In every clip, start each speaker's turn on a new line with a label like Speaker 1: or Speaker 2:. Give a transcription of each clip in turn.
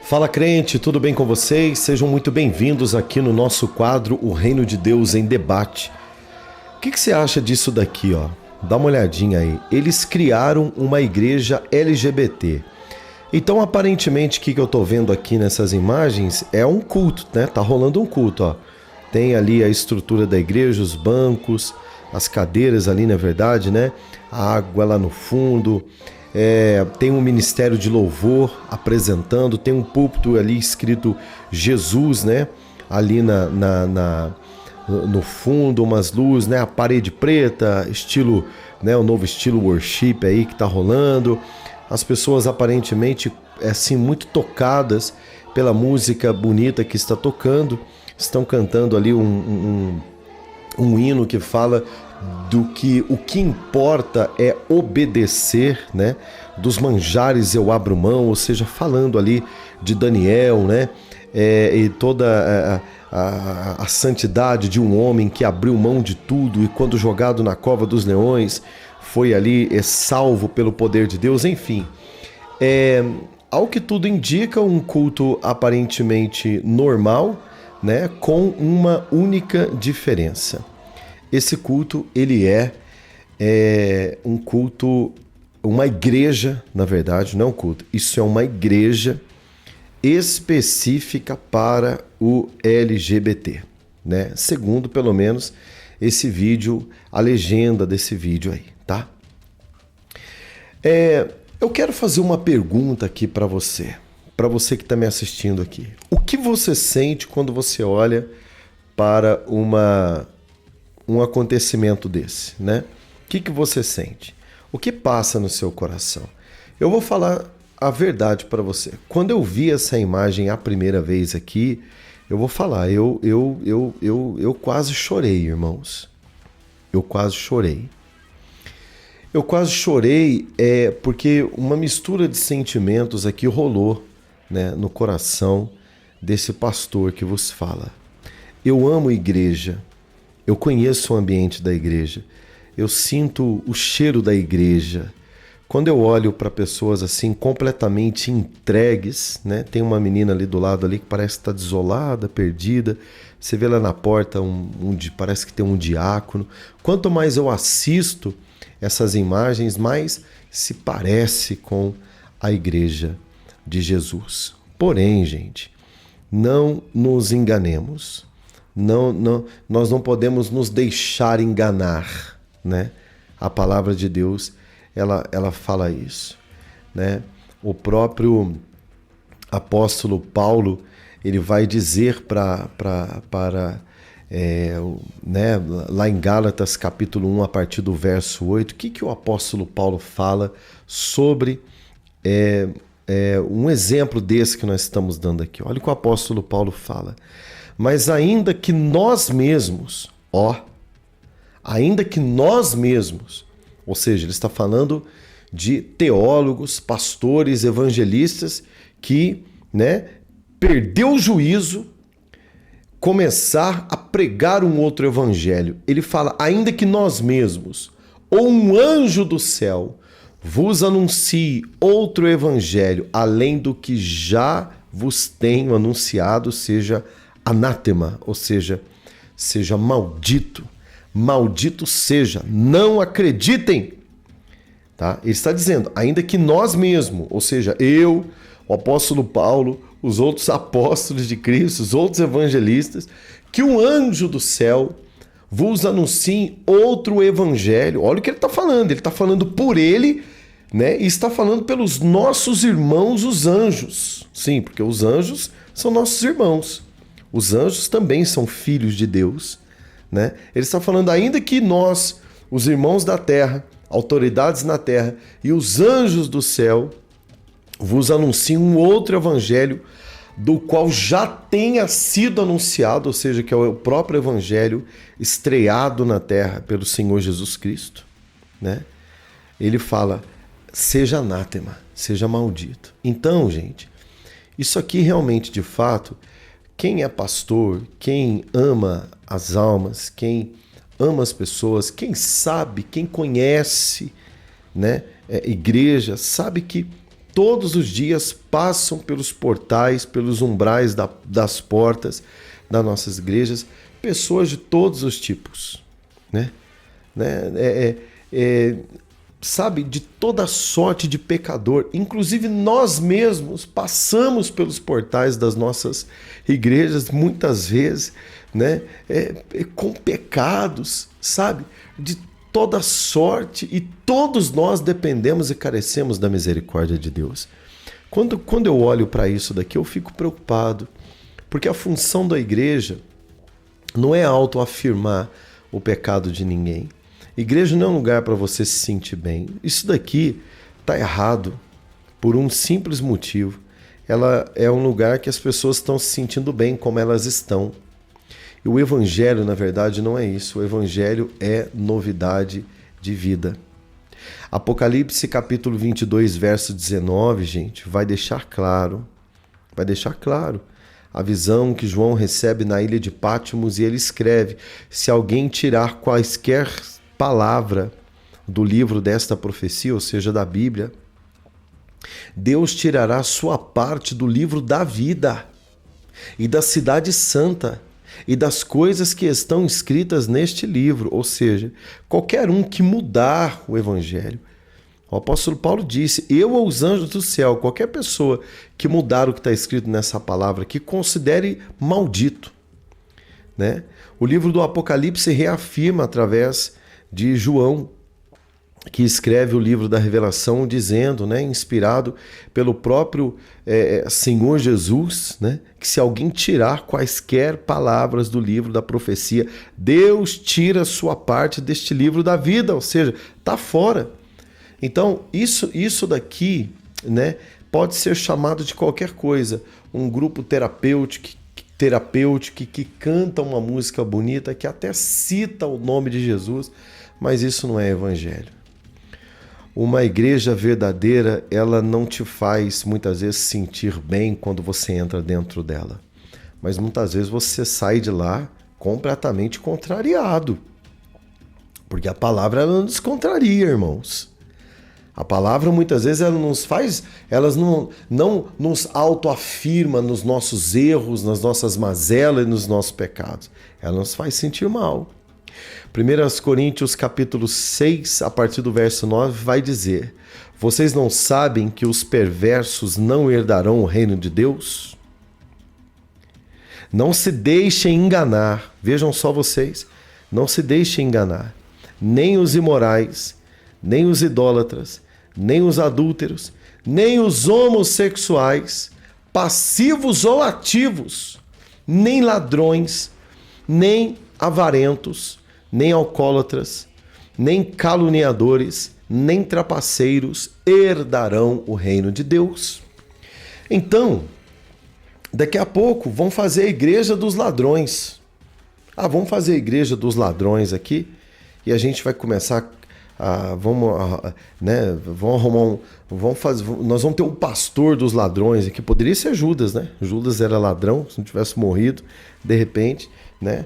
Speaker 1: Fala crente, tudo bem com vocês? Sejam muito bem-vindos aqui no nosso quadro O Reino de Deus em Debate. O que você acha disso daqui, ó? Dá uma olhadinha aí. Eles criaram uma igreja LGBT. Então, aparentemente, o que eu tô vendo aqui nessas imagens é um culto, né? Tá rolando um culto, ó. Tem ali a estrutura da igreja, os bancos, as cadeiras ali, na verdade, né? A água lá no fundo. Tem um ministério de louvor apresentando, tem um púlpito ali escrito Jesus, né? Ali no fundo, umas luzes, né? A parede preta, estilo, né? O novo estilo worship aí que tá rolando. As pessoas aparentemente, assim, muito tocadas pela música bonita que está tocando. Estão cantando ali um hino que fala do que o que importa é obedecer, né? Dos manjares eu abro mão, ou seja, falando ali de Daniel, né? E toda a santidade de um homem que abriu mão de tudo e quando jogado na cova dos leões foi ali salvo pelo poder de Deus, enfim. Ao que tudo indica, um culto aparentemente normal, né? Com uma única diferença. Esse culto, ele é um culto, uma igreja, na verdade, não é um culto. Isso é uma igreja específica para o LGBT, né? Segundo, pelo menos, esse vídeo, a legenda desse vídeo aí, tá? Eu quero fazer uma pergunta aqui para você que está me assistindo aqui. O que você sente quando você olha para um acontecimento desse, né? O que você sente? O que passa no seu coração? Eu vou falar a verdade para você. Quando eu vi essa imagem a primeira vez aqui, eu vou falar, eu quase chorei, irmãos. Eu quase chorei. Eu quase chorei porque uma mistura de sentimentos aqui rolou, né, no coração desse pastor que vos fala. Eu amo igreja. Eu conheço o ambiente da igreja, eu sinto o cheiro da igreja. Quando eu olho para pessoas assim completamente entregues, né? Tem uma menina ali do lado ali que parece estar desolada, perdida. Você vê lá na porta parece que tem um diácono. Quanto mais eu assisto essas imagens, mais se parece com a igreja de Jesus. Porém, gente, não nos enganemos. Nós não podemos nos deixar enganar, né? A palavra de Deus, ela fala isso, né? O próprio apóstolo Paulo, ele vai dizer né, lá em Gálatas capítulo 1, a partir do verso 8, o que o apóstolo Paulo fala sobre um exemplo desse que nós estamos dando aqui. Olha o que o apóstolo Paulo fala. Mas ainda que nós mesmos, ou seja, ele está falando de teólogos, pastores, evangelistas que, né, perdeu o juízo, começar a pregar um outro evangelho. Ele fala, ainda que nós mesmos, ou um anjo do céu, vos anuncie outro evangelho, além do que já vos tenho anunciado, seja anátema, ou seja maldito. Maldito seja, não acreditem. Tá? Ele está dizendo, ainda que nós mesmos, ou seja, eu, o apóstolo Paulo, os outros apóstolos de Cristo, os outros evangelistas, que um anjo do céu vos anuncie outro evangelho. Olha o que ele está falando. Ele está falando por ele, né? E está falando pelos nossos irmãos, os anjos. Sim, porque os anjos são nossos irmãos. Os anjos também são filhos de Deus, né? Ele está falando, ainda que nós, os irmãos da terra, autoridades na terra e os anjos do céu, vos anunciem um outro evangelho, do qual já tenha sido anunciado, ou seja, que é o próprio evangelho estreado na terra pelo Senhor Jesus Cristo, né? Ele fala, seja anátema, seja maldito. Então, gente, isso aqui realmente, de fato, quem é pastor, quem ama as almas, quem ama as pessoas, quem sabe, quem conhece, né, igreja, sabe que todos os dias passam pelos portais, pelos umbrais das portas das nossas igrejas, pessoas de todos os tipos, né? Sabe, de toda sorte de pecador. Inclusive nós mesmos passamos pelos portais das nossas igrejas muitas vezes, né? Com pecados, sabe? De toda sorte, e todos nós dependemos e carecemos da misericórdia de Deus. Quando eu olho para isso daqui, eu fico preocupado, porque a função da igreja não é autoafirmar o pecado de ninguém. Igreja não é um lugar para você se sentir bem. Isso daqui está errado por um simples motivo. Ela é um lugar que as pessoas estão se sentindo bem como elas estão. E o evangelho, na verdade, não é isso. O evangelho é novidade de vida. Apocalipse capítulo 22, verso 19, gente, vai deixar claro a visão que João recebe na ilha de Patmos, e ele escreve: se alguém tirar quaisquer palavra do livro desta profecia, ou seja, da Bíblia, Deus tirará sua parte do livro da vida e da cidade santa e das coisas que estão escritas neste livro. Ou seja, qualquer um que mudar o evangelho. O apóstolo Paulo disse: eu ou os anjos do céu, qualquer pessoa que mudar o que está escrito nessa palavra, que considere maldito, né? O livro do Apocalipse reafirma através de João, que escreve o livro da Revelação, dizendo, né, inspirado pelo próprio Senhor Jesus, né, que se alguém tirar quaisquer palavras do livro da profecia, Deus tira sua parte deste livro da vida, ou seja, está fora. Então, isso daqui, né, pode ser chamado de qualquer coisa. Um grupo terapêutico que canta uma música bonita, que até cita o nome de Jesus, mas isso não é evangelho. Uma igreja verdadeira, ela não te faz muitas vezes sentir bem quando você entra dentro dela, mas muitas vezes você sai de lá completamente contrariado, porque a palavra ela não nos contraria, irmãos. A palavra muitas vezes ela não nos autoafirma nos nossos erros, nas nossas mazelas e nos nossos pecados. Ela nos faz sentir mal. 1 Coríntios capítulo 6, a partir do verso 9, vai dizer: vocês não sabem que os perversos não herdarão o reino de Deus? Não se deixem enganar, vejam só vocês, não se deixem enganar, nem os imorais, nem os idólatras, nem os adúlteros, nem os homossexuais, passivos ou ativos, nem ladrões, nem avarentos, nem alcoólatras, nem caluniadores, nem trapaceiros herdarão o reino de Deus. Então, daqui a pouco vão fazer a igreja dos ladrões. Vamos fazer a igreja dos ladrões aqui e a gente vai começar nós vamos ter um pastor dos ladrões aqui. Poderia ser Judas, né? Judas era ladrão, se não tivesse morrido, de repente, né?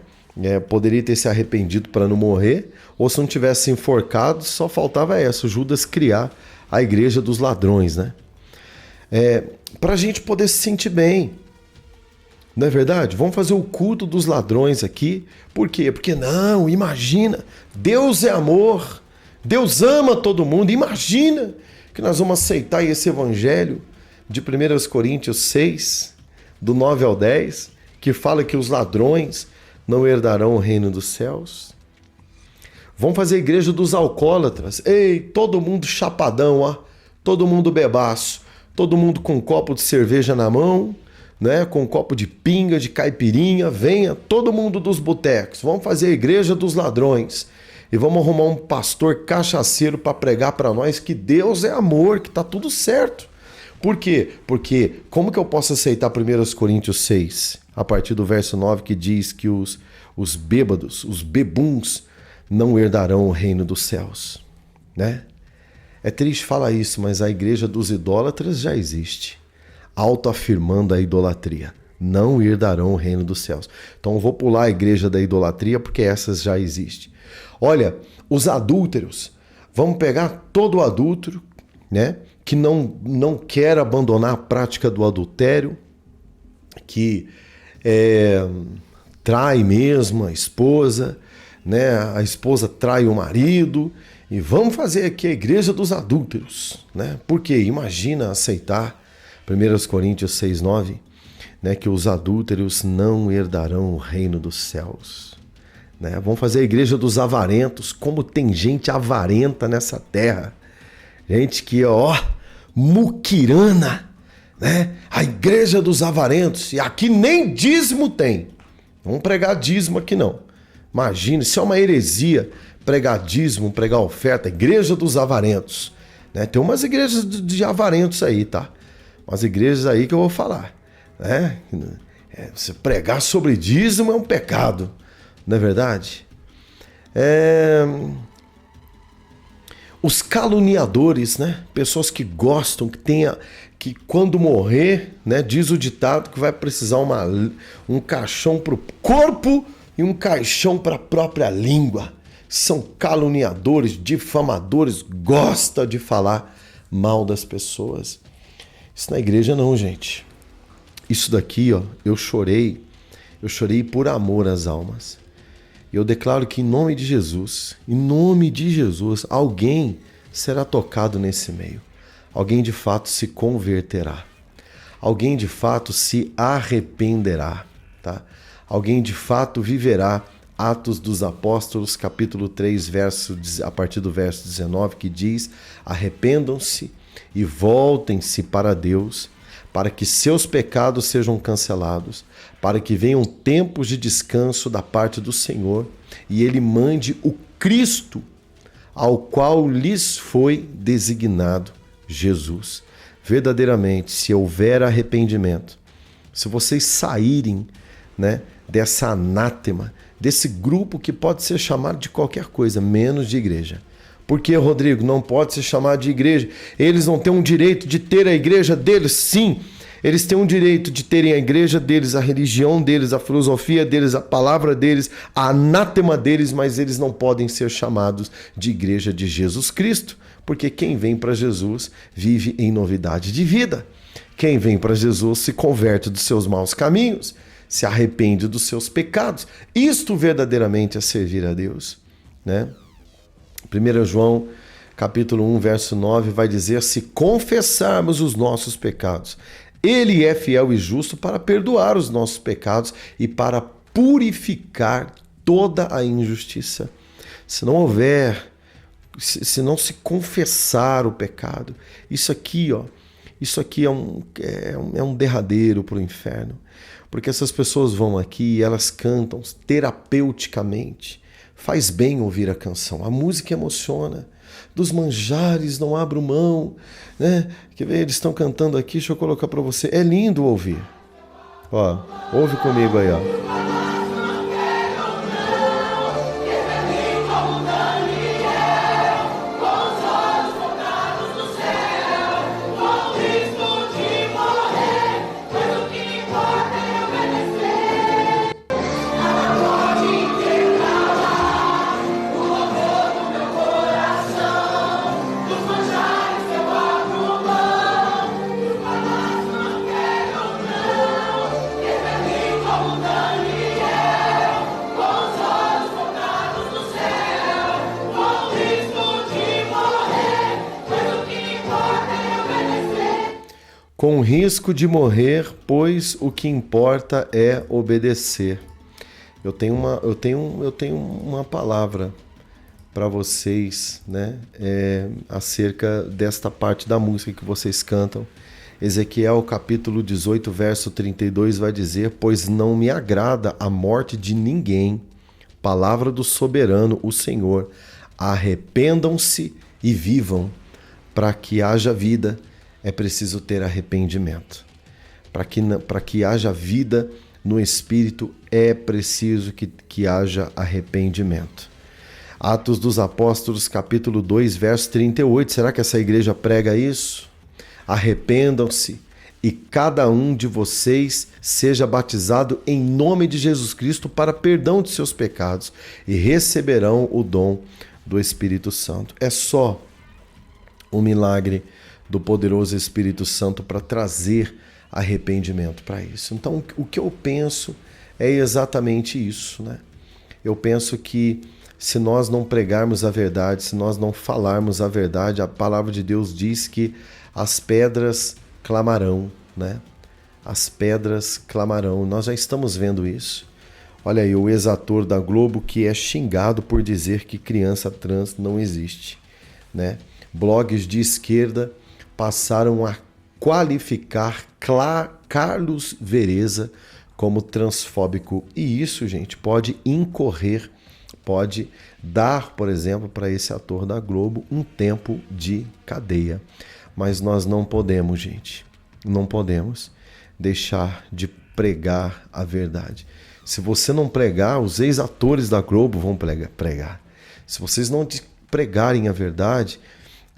Speaker 1: Poderia ter se arrependido para não morrer, ou se não tivesse enforcado, só faltava Judas criar a igreja dos ladrões, né? Para a gente poder se sentir bem, não é verdade? Vamos fazer o culto dos ladrões aqui. Por quê? Porque não, imagina, Deus é amor, Deus ama todo mundo. Imagina que nós vamos aceitar esse evangelho de 1 Coríntios 6, do 9 ao 10, que fala que os ladrões não herdarão o reino dos céus. Vamos fazer a igreja dos alcoólatras. Ei, todo mundo chapadão, ó. Todo mundo bebaço. Todo mundo com um copo de cerveja na mão, né? Com um copo de pinga, de caipirinha. Venha, todo mundo dos botecos. Vamos fazer a igreja dos ladrões. E vamos arrumar um pastor cachaceiro para pregar para nós que Deus é amor, que tá tudo certo. Por quê? Porque como que eu posso aceitar 1 Coríntios 6, a partir do verso 9, que diz que os bêbados, os bebuns, não herdarão o reino dos céus, né? É triste falar isso, mas a igreja dos idólatras já existe, autoafirmando a idolatria. Não herdarão o reino dos céus. Então eu vou pular a igreja da idolatria, porque essas já existem. Olha, os adúlteros, vamos pegar todo adúltero, né, que não quer abandonar a prática do adultério, que trai mesmo a esposa, né? A esposa trai o marido, e vamos fazer aqui a igreja dos adúlteros, né? Porque imagina aceitar 1 Coríntios 6:9, né? Que os adúlteros não herdarão o reino dos céus, né? Vamos fazer a igreja dos avarentos. Como tem gente avarenta nessa terra, gente que muquirana, né? A igreja dos avarentos, e aqui nem dízimo tem. Vamos pregar dízimo aqui não. Imagina, isso é uma heresia, pregar dízimo, pregar oferta, igreja dos avarentos, né? Tem umas igrejas de avarentos aí, tá? Umas igrejas aí que eu vou falar, né? Você pregar sobre dízimo é um pecado, não é verdade? Os caluniadores, né? Pessoas que gostam, que quando morrer, né? Diz o ditado que vai precisar um caixão para o corpo e um caixão para a própria língua. São caluniadores, difamadores, gosta de falar mal das pessoas. Isso na igreja não, gente. Isso daqui, eu chorei por amor às almas. Eu declaro que em nome de Jesus, alguém será tocado nesse meio. Alguém de fato se converterá. Alguém de fato se arrependerá, tá? Alguém de fato viverá Atos dos Apóstolos, capítulo 3, a partir do verso 19, que diz: arrependam-se e voltem-se para Deus, para que seus pecados sejam cancelados, para que venham tempos de descanso da parte do Senhor e Ele mande o Cristo, ao qual lhes foi designado, Jesus. Verdadeiramente, se houver arrependimento, se vocês saírem, né, dessa anátema, desse grupo que pode ser chamado de qualquer coisa, menos de igreja. Por que, Rodrigo, não pode ser chamado de igreja? Eles não têm um direito de ter a igreja deles? Sim, eles têm um direito de terem a igreja deles, a religião deles, a filosofia deles, a palavra deles, a anátema deles, mas eles não podem ser chamados de igreja de Jesus Cristo, porque quem vem para Jesus vive em novidade de vida. Quem vem para Jesus se converte dos seus maus caminhos, se arrepende dos seus pecados. Isto verdadeiramente é servir a Deus, né? 1 João, capítulo 1, verso 9, vai dizer: se confessarmos os nossos pecados, Ele é fiel e justo para perdoar os nossos pecados e para purificar toda a injustiça. Se não houver, se não se confessar o pecado, isso aqui é um derradeiro para o inferno. Porque essas pessoas vão aqui e elas cantam terapeuticamente. Faz bem ouvir a canção. A música emociona. Dos manjares não abro mão, né? Quer ver? Eles estão cantando aqui, deixa eu colocar para você. É lindo ouvir. Ouve comigo aí, Com risco de morrer, pois o que importa é obedecer. Eu tenho uma palavra para vocês, né? Acerca desta parte da música que vocês cantam. Ezequiel, capítulo 18, verso 32, vai dizer: pois não me agrada a morte de ninguém. Palavra do soberano, o Senhor. Arrependam-se e vivam. Para que haja vida, é preciso ter arrependimento. Para que haja vida no Espírito, é preciso que haja arrependimento. Atos dos Apóstolos, capítulo 2, verso 38. Será que essa igreja prega isso? Arrependam-se e cada um de vocês seja batizado em nome de Jesus Cristo para perdão de seus pecados e receberão o dom do Espírito Santo. É só o milagre do poderoso Espírito Santo para trazer arrependimento para isso. Então, o que eu penso é exatamente isso, né? Eu penso que se nós não pregarmos a verdade, se nós não falarmos a verdade, a palavra de Deus diz que as pedras clamarão, né? As pedras clamarão. Nós já estamos vendo isso. Olha aí, o ex-ator da Globo que é xingado por dizer que criança trans não existe, né? Blogs de esquerda passaram a qualificar Carlos Vereza como transfóbico. E isso, gente, pode incorrer, pode dar, por exemplo, para esse ator da Globo um tempo de cadeia. Mas nós não podemos, gente, não podemos deixar de pregar a verdade. Se você não pregar, os ex-atores da Globo vão pregar. Se vocês não pregarem a verdade,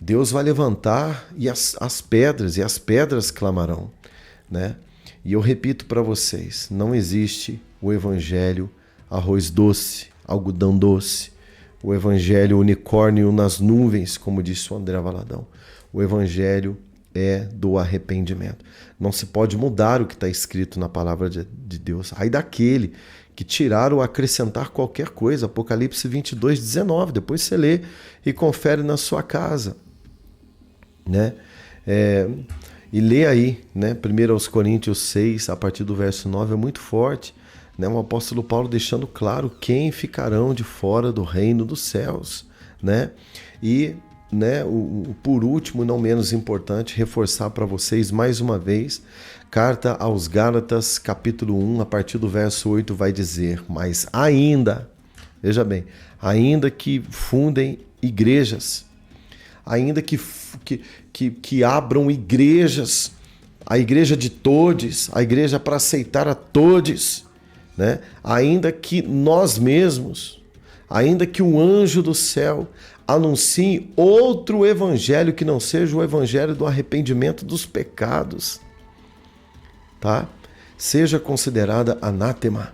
Speaker 1: Deus vai levantar e as pedras clamarão, né? E eu repito para vocês, não existe o evangelho arroz doce, algodão doce, o evangelho unicórnio nas nuvens, como disse o André Valadão. O evangelho é do arrependimento. Não se pode mudar o que está escrito na palavra de Deus. Ai daquele que tirar ou acrescentar qualquer coisa. Apocalipse 22, 19. Depois você lê e confere na sua casa, né? E lê aí, né? 1 Coríntios 6, a partir do verso 9, é muito forte, né? O apóstolo Paulo deixando claro quem ficarão de fora do reino dos céus, né? E, né, por último, não menos importante, reforçar para vocês mais uma vez, carta aos Gálatas, capítulo 1, a partir do verso 8, vai dizer: mas ainda, veja bem, ainda que fundem igrejas, ainda que abram igrejas, a igreja de todos, a igreja para aceitar a todos, né? Ainda que nós mesmos, ainda que um anjo do céu anuncie outro evangelho que não seja o evangelho do arrependimento dos pecados, tá? Seja considerada anátema.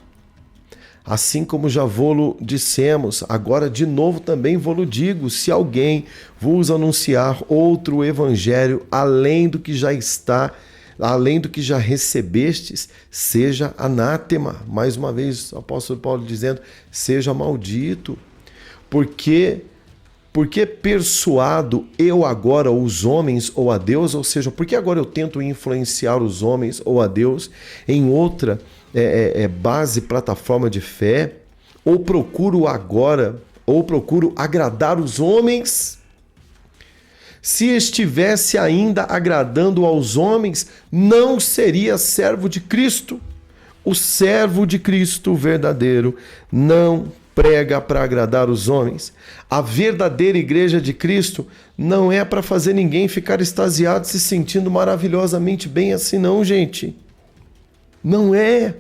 Speaker 1: Assim como já vô-lo dissemos, agora de novo também vô-lo digo, se alguém vos anunciar outro evangelho além do que já está, além do que já recebestes, seja anátema. Mais uma vez o apóstolo Paulo dizendo, seja maldito. Porque persuado eu agora os homens ou a Deus, ou seja, porque agora eu tento influenciar os homens ou a Deus em outra base, plataforma de fé, ou procuro agradar os homens? Se estivesse ainda agradando aos homens, não seria servo de Cristo. O servo de Cristo verdadeiro não prega para agradar os homens. A verdadeira igreja de Cristo não é para fazer ninguém ficar extasiado, se sentindo maravilhosamente bem assim, não, gente. Não é.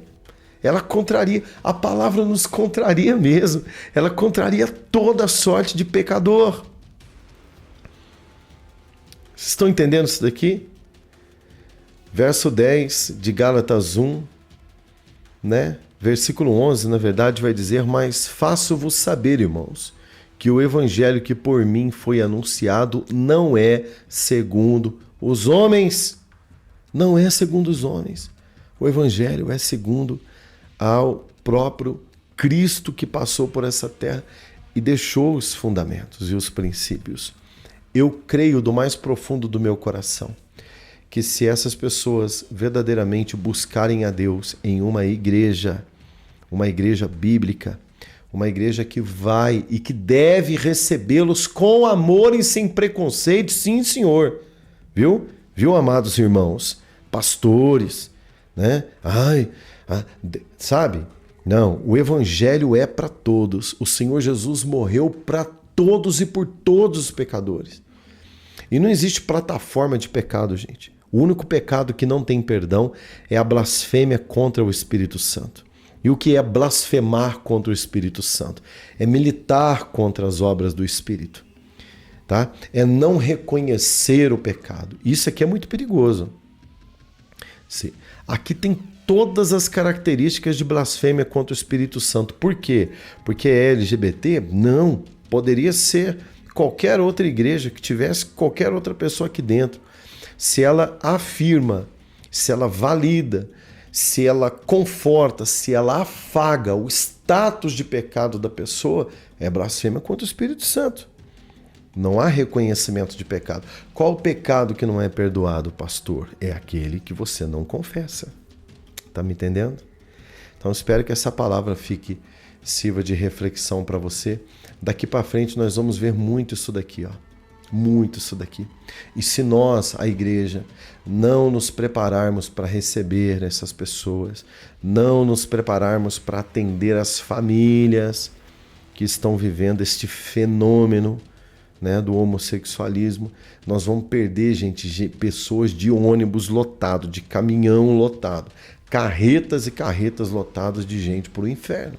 Speaker 1: Ela contraria, a palavra nos contraria mesmo. Ela contraria toda sorte de pecador. Vocês estão entendendo isso daqui? Verso 10 de Gálatas 1, né? Versículo 11, na verdade, vai dizer: mas faço-vos saber, irmãos, que o evangelho que por mim foi anunciado não é segundo os homens. Não é segundo os homens. O evangelho é segundo ao próprio Cristo que passou por essa terra e deixou os fundamentos e os princípios. Eu creio do mais profundo do meu coração que se essas pessoas verdadeiramente buscarem a Deus em uma igreja bíblica, uma igreja que vai e que deve recebê-los com amor e sem preconceito, sim, senhor. Viu? Viu, amados irmãos? Pastores, né? Sabe? Não, o evangelho é para todos. O Senhor Jesus morreu para todos e por todos os pecadores. E não existe plataforma de pecado, gente. O único pecado que não tem perdão é a blasfêmia contra o Espírito Santo. E o que é blasfemar contra o Espírito Santo? É militar contra as obras do Espírito. Tá? É não reconhecer o pecado. Isso aqui é muito perigoso. Sim. Aqui tem todas as características de blasfêmia contra o Espírito Santo. Por quê? Porque é LGBT? Não. Poderia ser qualquer outra igreja que tivesse qualquer outra pessoa aqui dentro. se ela afirma, se ela valida, se ela conforta, se ela afaga o status de pecado da pessoa, é blasfêmia contra o Espírito Santo. Não há reconhecimento de pecado. Qual o pecado que não é perdoado, pastor? É aquele que você não confessa. Tá me entendendo? Então espero que essa palavra sirva de reflexão para você. Daqui para frente nós vamos ver muito isso daqui, ó. Muito isso daqui. E se nós, a igreja, não nos prepararmos para receber essas pessoas, não nos prepararmos para atender as famílias que estão vivendo este fenômeno, né, do homossexualismo, nós vamos perder, gente, pessoas de ônibus lotado, de caminhão lotado, carretas e carretas lotadas de gente para o inferno.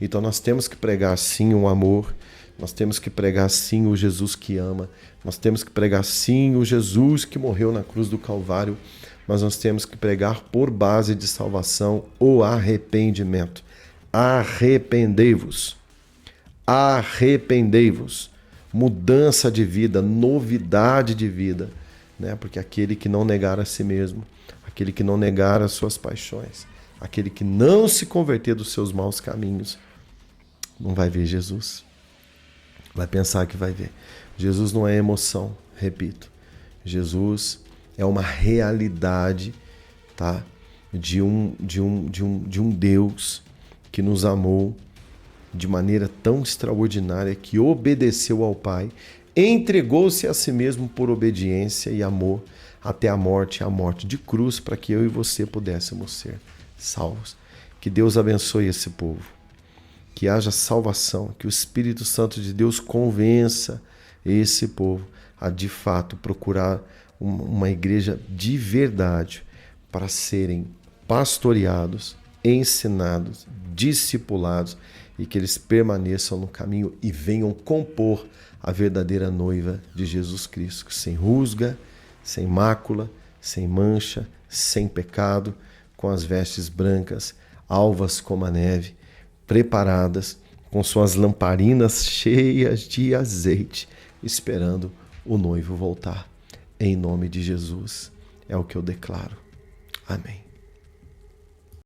Speaker 1: Então nós temos que pregar sim o amor, nós temos que pregar sim o Jesus que ama, nós temos que pregar sim o Jesus que morreu na cruz do Calvário, mas nós temos que pregar por base de salvação o arrependimento. Arrependei-vos. Arrependei-vos. Mudança de vida, novidade de vida, né? Porque aquele que não negar a si mesmo, aquele que não negar as suas paixões, aquele que não se converter dos seus maus caminhos, não vai ver Jesus. Vai pensar que vai ver. Jesus não é emoção, repito. Jesus é uma realidade, tá? de um Deus que nos amou de maneira tão extraordinária, que obedeceu ao Pai, entregou-se a si mesmo por obediência e amor até a morte de cruz, para que eu e você pudéssemos ser salvos. Que Deus abençoe esse povo. Que haja salvação, que o Espírito Santo de Deus convença esse povo a, de fato, procurar uma igreja de verdade para serem pastoreados, ensinados, discipulados, e que eles permaneçam no caminho e venham compor a verdadeira noiva de Jesus Cristo, sem rusga, sem mácula, sem mancha, sem pecado, com as vestes brancas, alvas como a neve, preparadas, com suas lamparinas cheias de azeite, esperando o noivo voltar. Em nome de Jesus, é o que eu declaro. Amém.